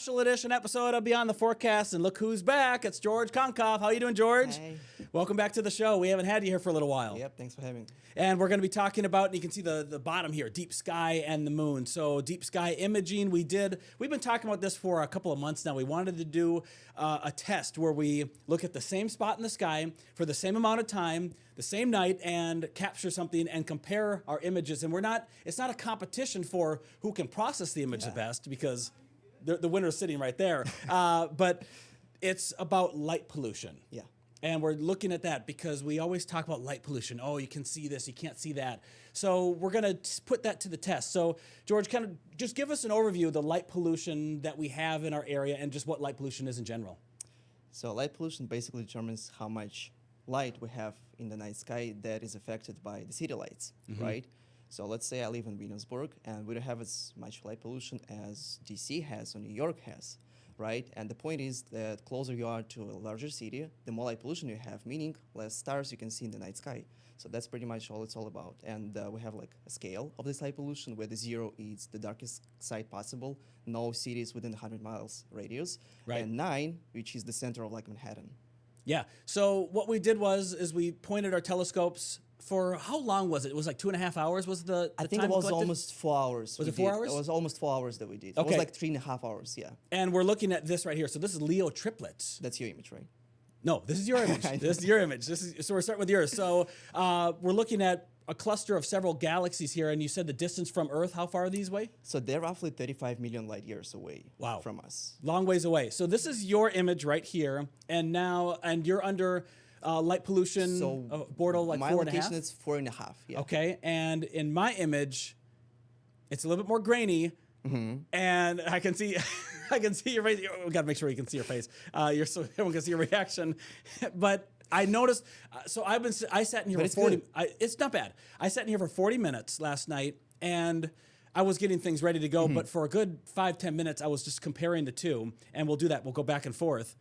special edition episode of Beyond the Forecast, and look who's back. It's George Konkov. How you doing, George? Hey. Welcome back to the show. We haven't had you here for a little while. Yep, thanks for having me. And we're going to be talking about, and you can see the bottom here, deep sky and the moon. So deep sky imaging, we've been talking about this for a couple of months now. We wanted to do a test where we look at the same spot in the sky for the same amount of time, the same night, and capture something and compare our images. And it's not a competition for who can process the image the best, because the winner's sitting right there. But it's about light pollution. Yeah. And we're looking at that because we always talk about light pollution. Oh, you can see this, you can't see that. So we're going to put that to the test. So George, kind of just give us an overview of the light pollution that we have in our area and just what light pollution is in general. So light pollution basically determines how much light we have in the night sky that is affected by the city lights, right? So let's say I live in Williamsburg and we don't have as much light pollution as DC has or New York has, right? And the point is that closer you are to a larger city, the more light pollution you have, meaning less stars you can see in the night sky. So that's pretty much all it's all about. And we have like a scale of this light pollution where the 0 is the darkest side possible, no cities within 100 miles radius, Right. and 9, which is the center of like Manhattan. Yeah. So what we did is we pointed our telescopes for how long was it? It was like 2.5 hours was the I think time it was collected? almost 4 hours. Was we it 4 did. hours? It was almost 4 hours that we did. It Okay. was like 3.5 hours, yeah. And we're looking at this right here. So this is Leo triplets. That's your image, right? No, this is your image. This is your image. So we're starting with yours. So we're looking at a cluster of several galaxies here, and you said the distance from Earth, how far are these away? So they're roughly 35 million light years away Wow. from us. Long ways away. So this is your image right here, and you're under light pollution, So Bortle, like my 4.5? location is 4.5, yeah. Okay, and in my image, it's a little bit more grainy, and I can see, I can see your face. We got to make sure you can see your face. So everyone can see your reaction. But I noticed. So I sat in here But for 40. it's It's not bad. I sat in here for 40 minutes last night, and I was getting things ready to go. But for a good 5-10 minutes, I was just comparing the two, and we'll do that. We'll go back and forth.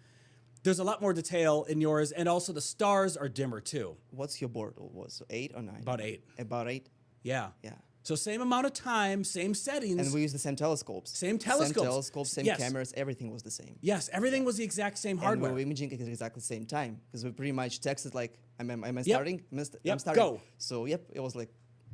There's a lot more detail in yours, and also the stars are dimmer too. What's your Bortle was? So 8 or 9? About 8. About 8? Yeah. Yeah. So same amount of time, same settings. And we use the same telescopes. Same telescopes. Same telescopes, same Yes. cameras, everything was the same. Yes, everything was the exact same hardware. And we were imaging at exactly the same time because we pretty much texted like, am I starting? I'm Yep, starting. go. So yep, it was like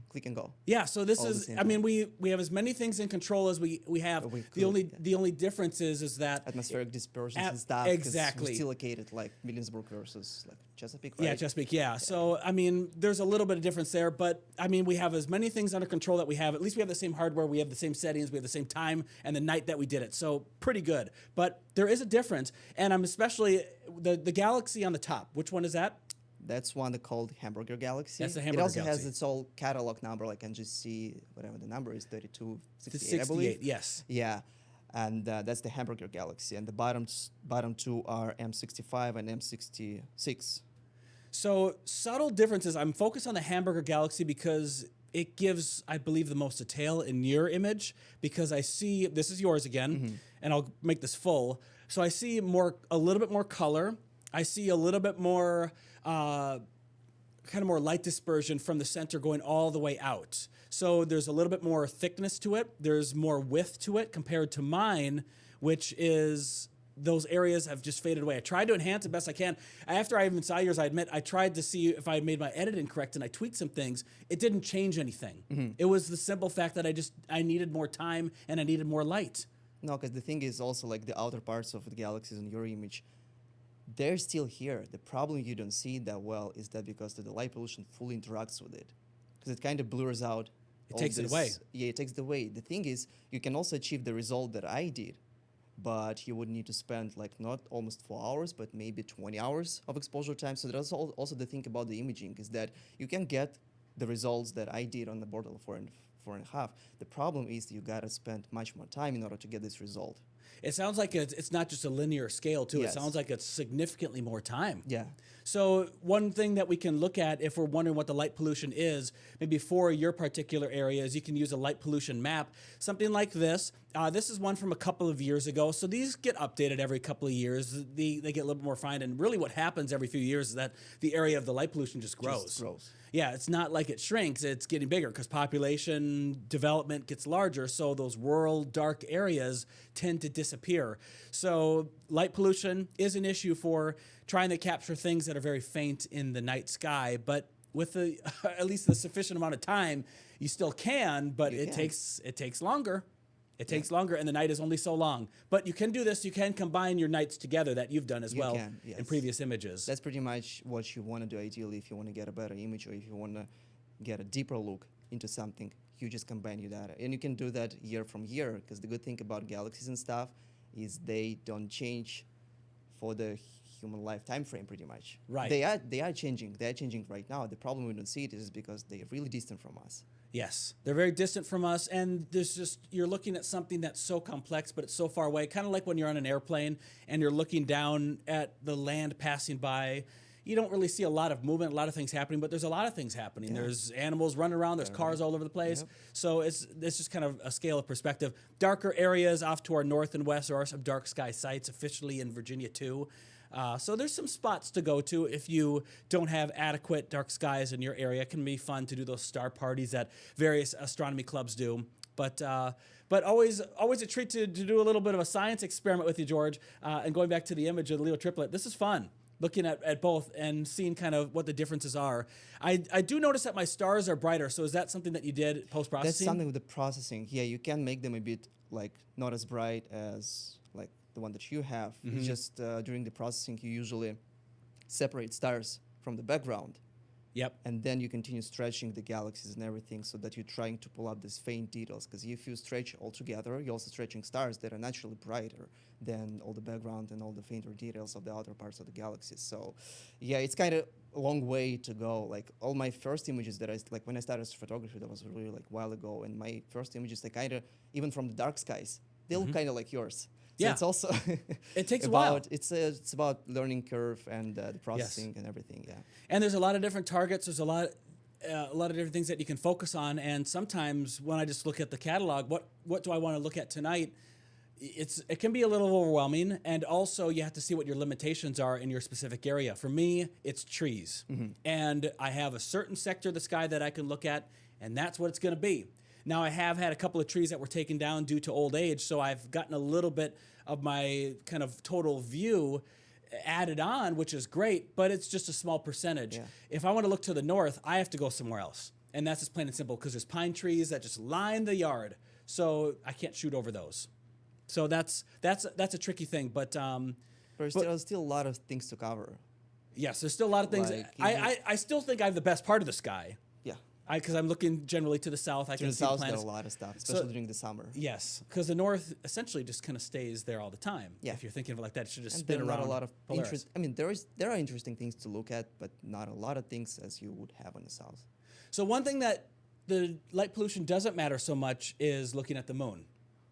click and go. Yeah, so this All the is, same I mean, we have as many things in control as we have. We The only could, yeah. the only difference is that Atmospheric dispersions At- and stuff. 'cause exactly. We're still located like Williamsburg versus like Chesapeake, right? yeah, Chesapeake, yeah. So I mean, there's a little bit of difference there, but I mean, we have as many things under control that we have. At least we have the same hardware, we have the same settings, we have the same time and the night that we did it. So pretty good. But there is a difference, and I'm especially the galaxy on the top. Which one is that? That's one called Hamburger Galaxy. That's the It Hamburger also Galaxy. has its own catalog number, like NGC, whatever the number is, 3268, I believe. 68, yes. Yeah, and that's the Hamburger Galaxy. And the bottom two are M65 and M66. So subtle differences. I'm focused on the Hamburger Galaxy because it gives, I believe, the most detail in your image, because I see, this is yours again, and I'll make this full. So I see a little bit more color. I see a little bit more, kind of more light dispersion from the center going all the way out. So there's a little bit more thickness to it. There's more width to it compared to mine, which is, those areas have just faded away. I tried to enhance it best I can. After I even saw yours, I admit, I tried to see if I had made my editing correct, and I tweaked some things. It didn't change anything. It was the simple fact that I needed more time and I needed more light. No, because the thing is also like the outer parts of the galaxies in your image, they're still here. The problem you don't see that well is that because the light pollution fully interacts with it, because it kind of blurs out. It takes it away. Yeah, it takes it away. The thing is, you can also achieve the result that I did, but you would need to spend like not almost 4 hours, but maybe 20 hours of exposure time. So that's also the thing about the imaging is that you can get the results that I did on the Bortle 4.5. The problem is you gotta spend much more time in order to get this result. It sounds like it's not just a linear scale, too. Yes. It sounds like it's significantly more time. Yeah. So one thing that we can look at if we're wondering what the light pollution is, maybe for your particular area, is you can use a light pollution map, something like this. This is one from a couple of years ago. So these get updated every couple of years. They get a little bit more refined. And really what happens every few years is that the area of the light pollution just grows. Just grows. Yeah, it's not like it shrinks, it's getting bigger because population development gets larger, so those rural dark areas tend to disappear. So light pollution is an issue for trying to capture things that are very faint in the night sky, but with the at least the sufficient amount of time, you still can, but it takes longer. It takes longer, and the night is only so long. But you can do this. You can combine your nights together that you've done as well in previous images. That's pretty much what you want to do ideally if you want to get a better image or if you want to get a deeper look into something. You just combine your data. And you can do that year from year, because the good thing about galaxies and stuff is they don't change for the human life time frame pretty much. Right. They are changing. They are changing right now. The problem we don't see it is because they are really distant from us. Yes, they're very distant from us, and you're looking at something that's so complex, but it's so far away. Kind of like when you're on an airplane and you're looking down at the land passing by. You don't really see a lot of movement, a lot of things happening, but there's a lot of things happening. Yeah. There's animals running around, there's cars all over the place. Yep. So it's just kind of a scale of perspective. Darker areas off to our north and west, there are some dark sky sites officially in Virginia too. So there's some spots to go to if you don't have adequate dark skies in your area. It can be fun to do those star parties that various astronomy clubs do. But always a treat to do a little bit of a science experiment with you, George. And going back to the image of the Leo triplet, this is fun. Looking at both and seeing kind of what the differences are. I do notice that my stars are brighter. So is that something that you did post-processing? That's something with the processing. Yeah, you can make them a bit like not as bright as like the one that you have. Mm-hmm. It's just during the processing, you usually separate stars from the background. Yep. And then you continue stretching the galaxies and everything so that you're trying to pull out these faint details. Because if you stretch all together, you're also stretching stars that are naturally brighter than all the background and all the fainter details of the outer parts of the galaxies. So, yeah, it's kind of a long way to go. Like all my first images that like when I started photography, that was really like a while ago. And my first images, they kind of, even from the dark skies, they look kind of like yours. So yeah, it's also it takes a while. It's about learning curve and the processing and everything. Yeah, and there's a lot of different targets. There's a lot of different things that you can focus on. And sometimes when I just look at the catalog, what do I want to look at tonight? It can be a little overwhelming, and also you have to see what your limitations are in your specific area. For me, it's trees, and I have a certain sector of the sky that I can look at, and that's what it's going to be. Now, I have had a couple of trees that were taken down due to old age, so I've gotten a little bit of my kind of total view added on, which is great, but it's just a small percentage. Yeah. If I want to look to the north, I have to go somewhere else, and that's just plain and simple because there's pine trees that just line the yard, so I can't shoot over those. So that's a tricky thing, but there's still a lot of things to cover. Yes, there's still a lot of things. Like, I still think I have the best part of the sky. Yeah. Because I'm looking generally to the south. I can see planets. There's a lot of stuff, especially during the summer. Yes, because the north essentially just kind of stays there all the time. Yeah. If you're thinking of it like that, it should just spin around. Not a lot of interest. I mean, there are interesting things to look at, but not a lot of things as you would have on the south. So one thing that the light pollution doesn't matter so much is looking at the moon.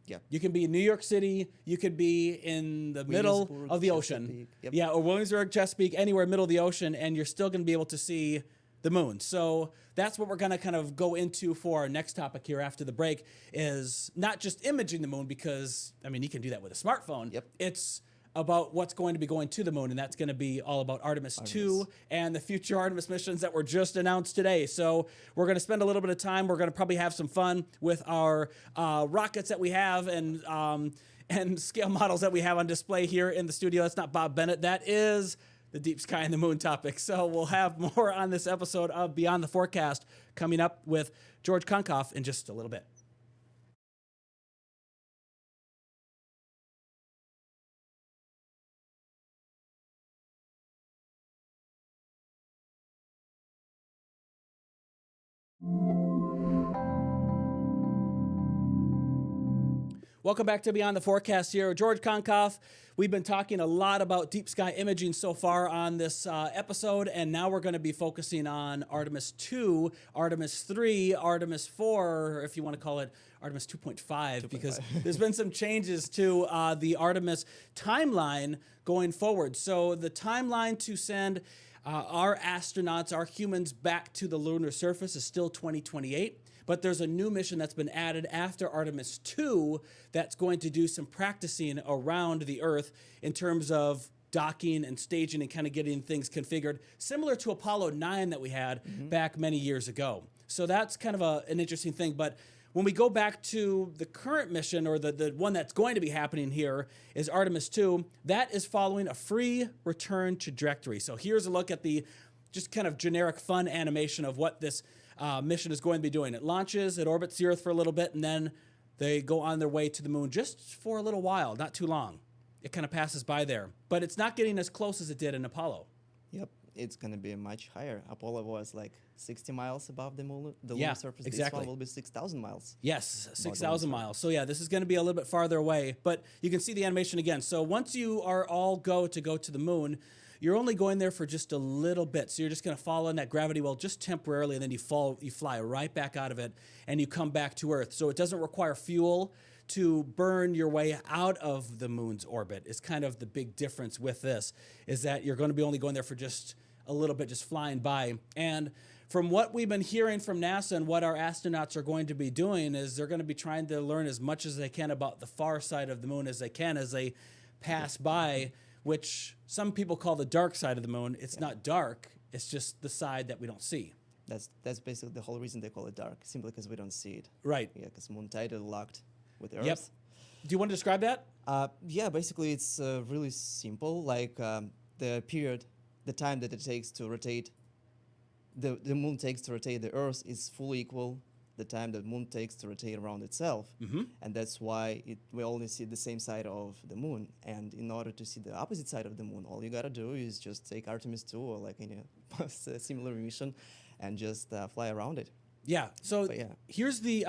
Yeah. You can be in New York City. You could be in the middle of the ocean. Yep. Yeah, or Williamsburg, Chesapeake, anywhere middle of the ocean, and you're still going to be able to see the moon. So that's what we're going to kind of go into for our next topic here after the break, is not just imaging the moon, because, I mean, you can do that with a smartphone. Yep. It's about what's going to be going to the moon, and that's going to be all about Artemis 2 and the future Artemis missions that were just announced today. So we're going to spend a little bit of time. We're going to probably have some fun with our rockets that we have and scale models that we have on display here in the studio. That's not Bob Bennett. That is the deep sky and the moon topic. So we'll have more on this episode of Beyond the Forecast coming up with George Konkov in just a little bit. Welcome back to Beyond the Forecast here. George Konkov. We've been talking a lot about deep sky imaging so far on this episode, and now we're going to be focusing on Artemis 2, Artemis 3, Artemis 4, or if you want to call it Artemis 2.5, because there's been some changes to the Artemis timeline going forward. So the timeline to send our astronauts, our humans, back to the lunar surface is still 2028. But there's a new mission that's been added after Artemis 2 that's going to do some practicing around the Earth in terms of docking and staging and kind of getting things configured, similar to Apollo 9 that we had back many years ago. So that's kind of an interesting thing. But when we go back to the current mission, or the one that's going to be happening here, is Artemis 2. That is following a free return trajectory. So here's a look at the just kind of generic fun animation of what this mission is going to be doing. It launches, it orbits the Earth for a little bit, and then they go on their way to the moon just for a little while, not too long. It kind of passes by there. But it's not getting as close as it did in Apollo. Yep, it's going to be much higher. Apollo was like 60 miles above the moon, the Yeah, lunar surface. exactly. This one will be 6,000 miles. Yes, About 6,000 the miles. So yeah, this is going to be a little bit farther away, but you can see the animation again. So once you are all go to the moon, you're only going there for just a little bit. So you're just going to follow in that gravity well just temporarily, and then you fly right back out of it, and you come back to Earth. So it doesn't require fuel to burn your way out of the moon's orbit. Is kind of the big difference with this, is that you're going to be only going there for just a little bit, just flying by. And from what we've been hearing from NASA and what our astronauts are going to be doing is they're going to be trying to learn as much as they can about the far side of the moon as they can as they pass by, which some people call the dark side of the moon. It's not dark, it's just the side that we don't see. That's basically the whole reason they call it dark, simply because we don't see it. Right. Yeah, because moon tidally locked with Earth. Yep. Do you want to describe that? Yeah, basically it's really simple. Like the period, the time that it takes to rotate, the moon takes to rotate the Earth is fully equal the time that moon takes to rotate around itself. Mm-hmm. And that's why we only see the same side of the moon. And in order to see the opposite side of the moon, all you gotta do is just take Artemis 2 or like any similar mission and just fly around it. Yeah. So But yeah. here's the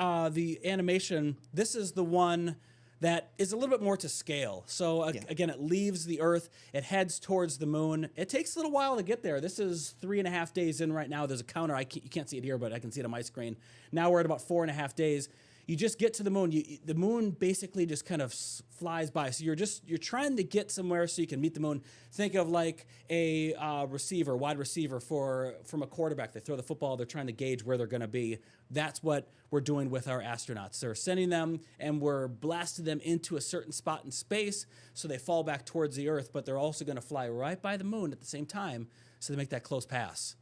animation. This is the one that is a little bit more to scale. So again, it leaves the Earth, it heads towards the moon. It takes a little while to get there. This is 3.5 days in right now. There's a counter. You can't see it here, but I can see it on my screen. Now we're at about 4.5 days. You just get to the moon. The moon basically just kind of flies by. So you're trying to get somewhere so you can meet the moon. Think of like a wide receiver from a quarterback. They throw the football. They're trying to gauge where they're going to be. That's what we're doing with our astronauts. They're sending them, and we're blasting them into a certain spot in space so they fall back towards the Earth. But they're also going to fly right by the moon at the same time, so they make that close pass.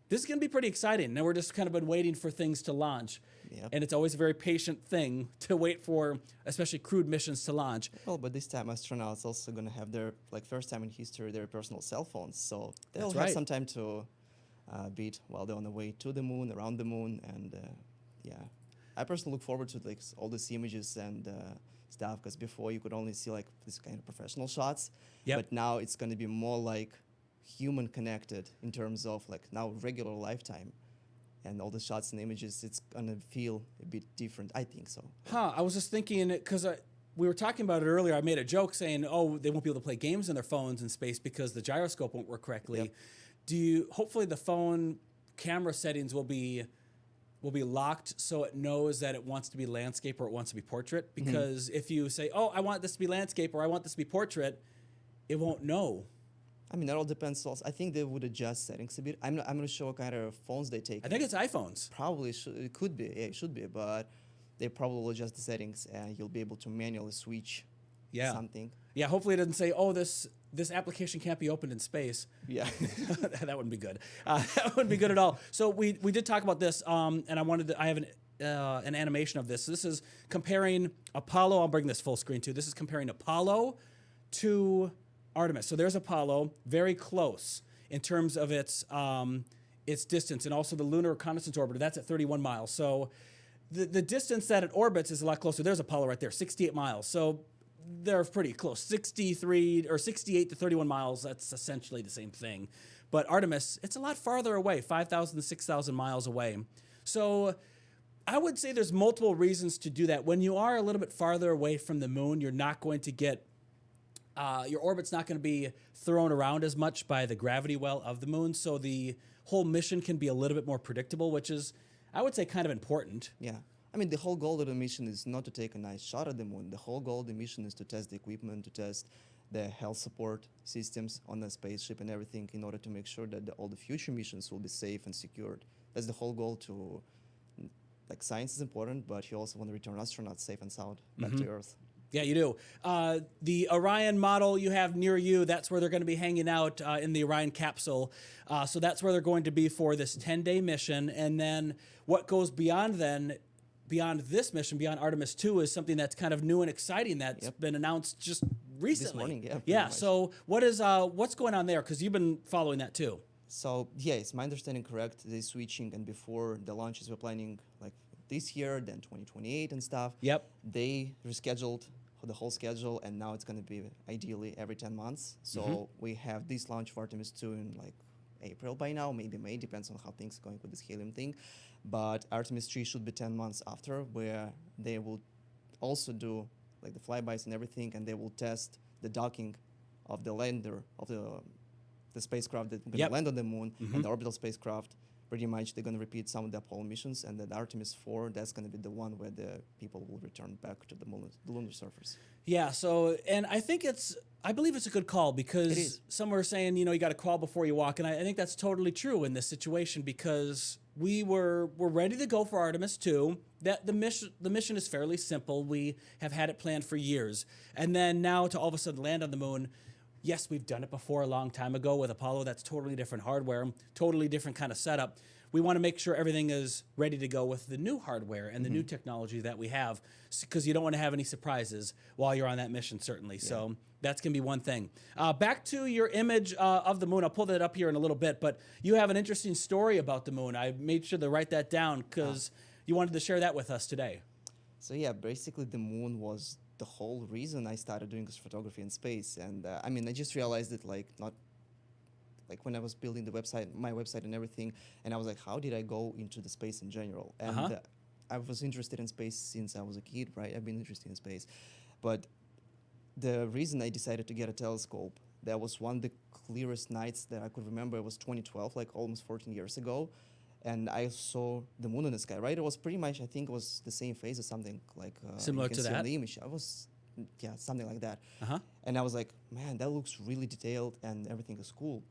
This is going to be pretty exciting. Now we're just kind of been waiting for things to launch. Yep. And it's always a very patient thing to wait for, especially crewed missions to launch. Well, but this time astronauts also going to have their, like, first time in history, their personal cell phones. So they'll That's have right. some time to beat while they're on the way to the moon, around the moon. And yeah, I personally look forward to like all these images and stuff, because before you could only see like this kind of professional shots. Yep. But now it's going to be more like human connected in terms of like now regular lifetime. And all the shots and images, it's going to feel a bit different. I think so. I was just thinking, because we were talking about it earlier. I made a joke saying, oh, they won't be able to play games on their phones in space because the gyroscope won't work correctly. Yep. Hopefully the phone camera settings will be locked so it knows that it wants to be landscape or it wants to be portrait. Because if you say, oh, I want this to be landscape or I want this to be portrait, it won't know. I mean, that all depends also. I think they would adjust settings a bit. I'm not sure what kind of phones they take. I think it's iPhones. Probably it could be. Yeah, it should be. But they probably will adjust the settings and you'll be able to manually switch something. Yeah, hopefully it doesn't say, oh, this application can't be opened in space. Yeah. That wouldn't be good. That wouldn't be good at all. So we did talk about this, and I have an animation of this. So this is comparing Apollo. I'll bring this full screen too. This is comparing Apollo to Artemis. So there's Apollo, very close in terms of its distance, and also the Lunar Reconnaissance Orbiter. That's at 31 miles. So the distance that it orbits is a lot closer. There's Apollo right there, 68 miles. So they're pretty close, 68 to 31 miles. That's essentially the same thing. But Artemis, it's a lot farther away, 5,000 to 6,000 miles away. So I would say there's multiple reasons to do that. When you are a little bit farther away from the moon, you're not going to get your orbit's not going to be thrown around as much by the gravity well of the moon, so the whole mission can be a little bit more predictable, which is, I would say, kind of important. Yeah. I mean, the whole goal of the mission is not to take a nice shot at the moon. The whole goal of the mission is to test the equipment, to test the health support systems on the spaceship and everything in order to make sure that all the future missions will be safe and secured. That's the whole goal to, like, science is important, but you also want to return astronauts safe and sound back to Earth. Yeah, you do. The Orion model you have near you, that's where they're going to be hanging out in the Orion capsule. So that's where they're going to be for this 10-day mission. And then what goes beyond then beyond this mission, beyond Artemis 2, is something that's kind of new and exciting that's been announced just recently. This morning, yeah. Yeah. Much. So what's going on there? Because you've been following that too. So yeah, is my understanding correct? They're switching, and before the launches were planning like this year, then 2028 and stuff. Yep. They rescheduled the whole schedule, and now it's going to be ideally every 10 months. So we have this launch for Artemis 2 in like April by now, maybe May, depends on how things are going with this helium thing. But Artemis 3 should be 10 months after, where they will also do like the flybys and everything, and they will test the docking of the lander of the spacecraft that's going to land on the moon, and the orbital spacecraft. Pretty much they're going to repeat some of the Apollo missions, and then Artemis 4, that's going to be the one where the people will return back to the lunar surface. Yeah, so, and I believe it's a good call, because some are saying, you got to crawl before you walk, and I think that's totally true in this situation, because we're ready to go for Artemis 2. That the mission is fairly simple. We have had it planned for years, and then now to all of a sudden land on the moon. Yes, we've done it before a long time ago with Apollo. That's totally different hardware, totally different kind of setup. We want to make sure everything is ready to go with the new hardware and the new technology that we have, because you don't want to have any surprises while you're on that mission, certainly. Yeah. So that's going to be one thing. Back to your image of the moon. I'll pull that up here in a little bit, but you have an interesting story about the moon. I made sure to write that down because you wanted to share that with us today. So yeah, basically the moon was the whole reason I started doing this photography in space. And I just realized it not when I was building my website and everything, and I was like, how did I go into the space in general? And I was interested in space since I was a kid, right? I've been interested in space. But the reason I decided to get a telescope, that was one of the clearest nights that I could remember. It was 2012, like almost 14 years ago. And I saw the moon in the sky, right? It was pretty much, I think it was the same phase or something like similar to that. On the image. Something like that. And I was like, man, that looks really detailed and everything is cool.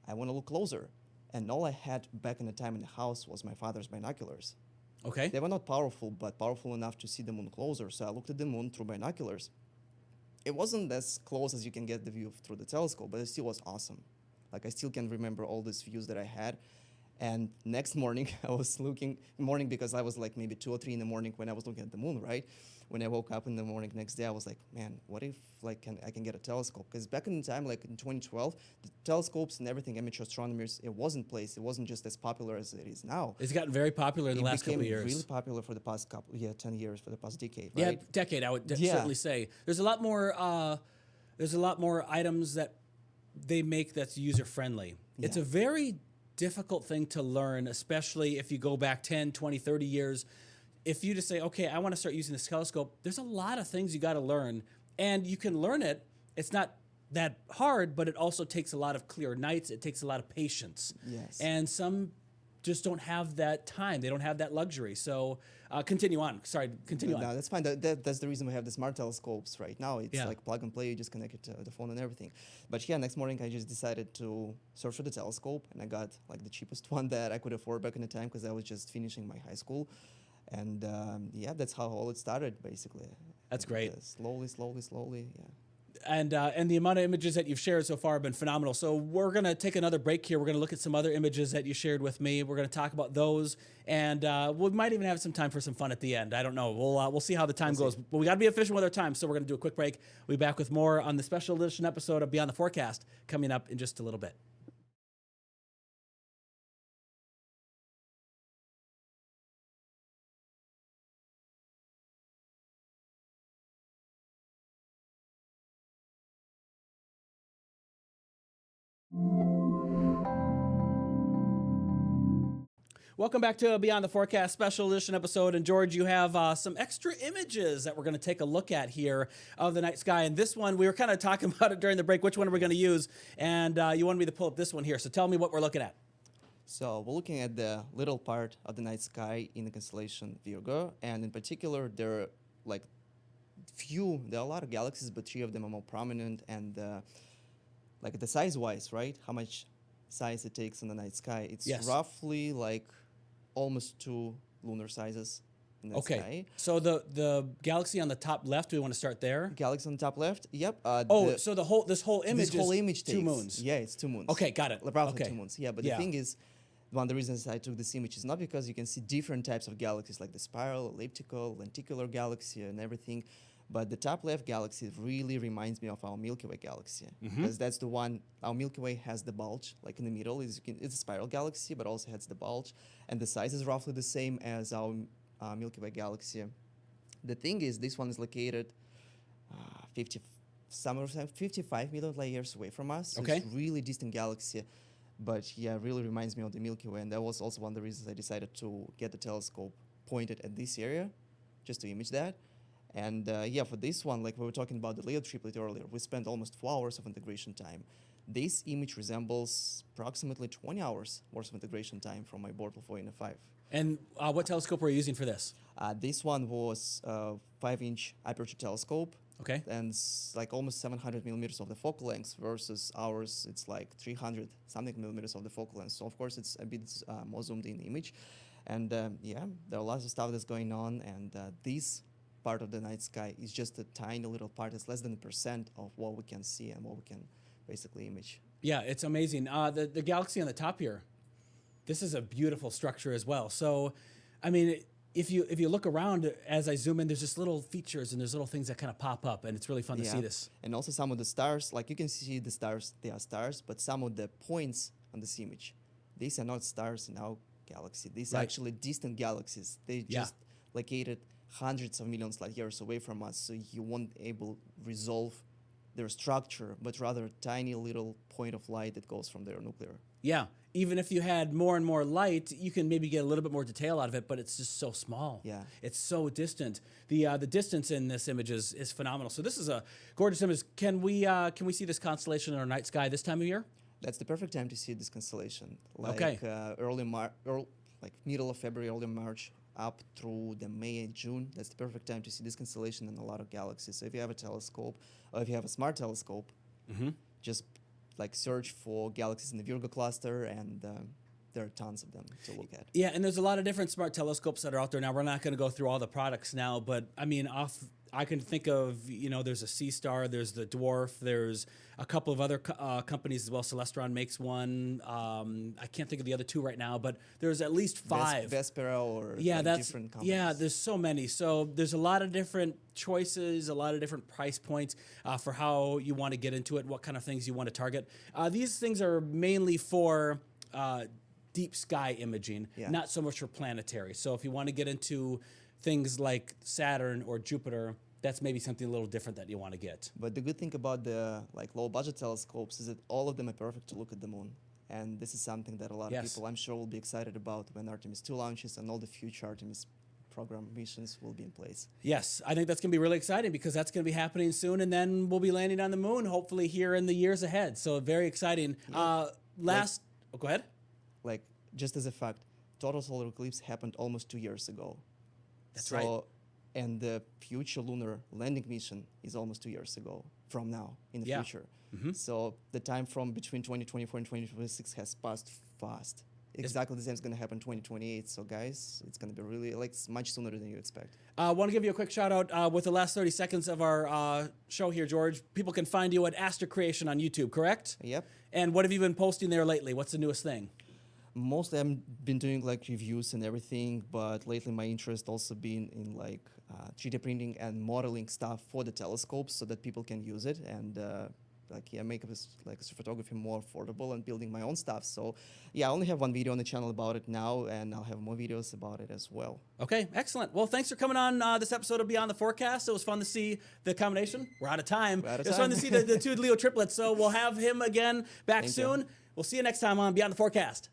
I want to look closer. And all I had back in the time in the house was my father's binoculars. Okay. They were not powerful, but powerful enough to see the moon closer. So I looked at the moon through binoculars. It wasn't as close as you can get the view through the telescope, but it still was awesome. Like I still can remember all these views that I had. And next morning, I was because I was like maybe 2 or 3 in the morning when I was looking at the moon, right? When I woke up in the morning next day, I was like, man, what if I can get a telescope? Because back in the time, like in 2012, the telescopes and everything, amateur astronomers, it wasn't just as popular as it is now. It's gotten very popular in the last couple of years. It became really popular for the past 10 years, for the past decade, right? Yeah, decade, I would certainly say. There's a lot more items that they make that's user-friendly. Yeah. It's a very difficult thing to learn, especially if you go back 10, 20, 30 years. If you just say, okay, I want to start using this telescope, there's a lot of things you got to learn, and you can learn it. It's not that hard, but it also takes a lot of clear nights. It takes a lot of patience. Yes. And some just don't have that time. They don't have that luxury. So continue on. Sorry, continue on. No, that's fine. That's the reason we have the smart telescopes right now. It's like plug and play. You just connect it to the phone and everything. But yeah, next morning I just decided to search for the telescope, and I got like the cheapest one that I could afford back in the time because I was just finishing my high school. And that's how all it started, basically. That's great. Slowly, yeah. And the amount of images that you've shared so far have been phenomenal. So we're going to take another break here. We're going to look at some other images that you shared with me. We're going to talk about those, and we might even have some time for some fun at the end. I don't know. We'll see how the time goes. But we got to be efficient with our time, so we're going to do a quick break. We'll be back with more on the special edition episode of Beyond the Forecast coming up in just a little bit. Welcome back to Beyond the Forecast special edition episode. And George, you have some extra images that we're going to take a look at here of the night sky. And this one, we were kind of talking about it during the break, which one are we going to use? And you wanted me to pull up this one here. So tell me what we're looking at. So we're looking at the little part of the night sky in the constellation Virgo. And in particular, there are a lot of galaxies, but 3 of them are more prominent. And the size-wise, right? How much size it takes in the night sky? It's roughly almost 2 lunar sizes in the sky. So the galaxy on the top left, do we want to start there? Galaxy on the top left, yep. So this whole image takes 2 moons. Yeah, it's 2 moons. Okay, got it. Roughly 2 moons, yeah. But the thing is, one of the reasons I took this image is not because you can see different types of galaxies like the spiral, elliptical, lenticular galaxy and everything, but the top left galaxy really reminds me of our Milky Way galaxy, because that's the one. Our Milky Way has the bulge, like in the middle. It's a spiral galaxy, but also has the bulge, and the size is roughly the same as our Milky Way galaxy. The thing is, this one is located 55 million light years away from us. So Okay. it's really distant galaxy, but yeah, it really reminds me of the Milky Way, and that was also one of the reasons I decided to get the telescope pointed at this area, just to image that. And yeah, for this one, like we were talking about the Leo triplet earlier, we spent almost 4 hours of integration time. This image resembles approximately 20 hours worth of integration time from my Bortle 405. And what telescope were you using for this? This one was a 5-inch aperture telescope, Okay. and like almost 700 millimeters of the focal length, versus ours, it's like 300 something millimeters of the focal length. So of course it's a bit more zoomed in image. And yeah, there are lots of stuff that's going on, and this part of the night sky is just a tiny little part. It's less than 1% of what we can see and what we can basically image. Yeah, it's amazing. The galaxy on the top here, this is a beautiful structure as well. So, I mean, if you look around as I zoom in, there's just little features and there's little things that kind of pop up, and it's really fun to see this. And also some of the stars, like you can see the stars, they are stars, but some of the points on this image, these are not stars in our galaxy. These are Right. actually distant galaxies. They Yeah. just located hundreds of millions light years away from us, so you won't able resolve their structure, but rather a tiny little point of light that goes from their nuclear. Yeah, even if you had more and more light, you can maybe get a little bit more detail out of it, but it's just so small. Yeah. It's so distant. The distance in this image is phenomenal. So this is a gorgeous image. Can we see this constellation in our night sky this time of year? That's the perfect time to see this constellation. Like Okay. Like middle of February, early March, up through the May and June. That's the perfect time to see this constellation and a lot of galaxies. So if you have a telescope, or if you have a smart telescope, just like search for galaxies in the Virgo cluster, and there are tons of them to look at. Yeah, and there's a lot of different smart telescopes that are out there now. We're not going to go through all the products now, but I mean, I can think of, there's a Sea Star, there's the Dwarf, there's a couple of other companies as well. Celestron makes one. I can't think of the other two right now, but there's at least 5. Vespera or Yeah, like that's different companies. yeah. There's so many. So there's a lot of different choices, a lot of different price points for how you want to get into it, what kind of things you want to target. These things are mainly for deep sky imaging, Yeah. not so much for planetary. So if you want to get into things like Saturn or Jupiter, that's maybe something a little different that you want to get. But the good thing about the like low budget telescopes is that all of them are perfect to look at the moon. And this is something that a lot of Yes. people, I'm sure, will be excited about when Artemis 2 launches and all the future Artemis program missions will be in place. Yes, I think that's going to be really exciting because that's going to be happening soon, and then we'll be landing on the moon hopefully here in the years ahead. So very exciting. Go ahead. Like, just as a fact, total solar eclipse happened almost 2 years ago. That's right. And the future lunar landing mission is almost 2 years ago from now in the Yeah. future. So the time from between 2024 and 2026 has passed fast. Exactly the same is going to happen 2028. So guys, it's going to be really like much sooner than you expect. I want to give you a quick shout out with the last 30 seconds of our show here, George. People can find you at Astro Creation on YouTube, correct? Yep. And what have you been posting there lately? What's the newest thing? Mostly I've been doing like reviews and everything, but lately my interest also been in like 3D printing and modeling stuff for the telescopes so that people can use it and make astrophotography more affordable and building my own stuff. So yeah, I only have one video on the channel about it now, and I'll have more videos about it as well. Okay, excellent. Well, thanks for coming on this episode of Beyond the Forecast. It was fun to see the combination. We're out of time. It was fun to see the two Leo triplets. So we'll have him again back Thank soon. you. We'll see you next time on Beyond the Forecast.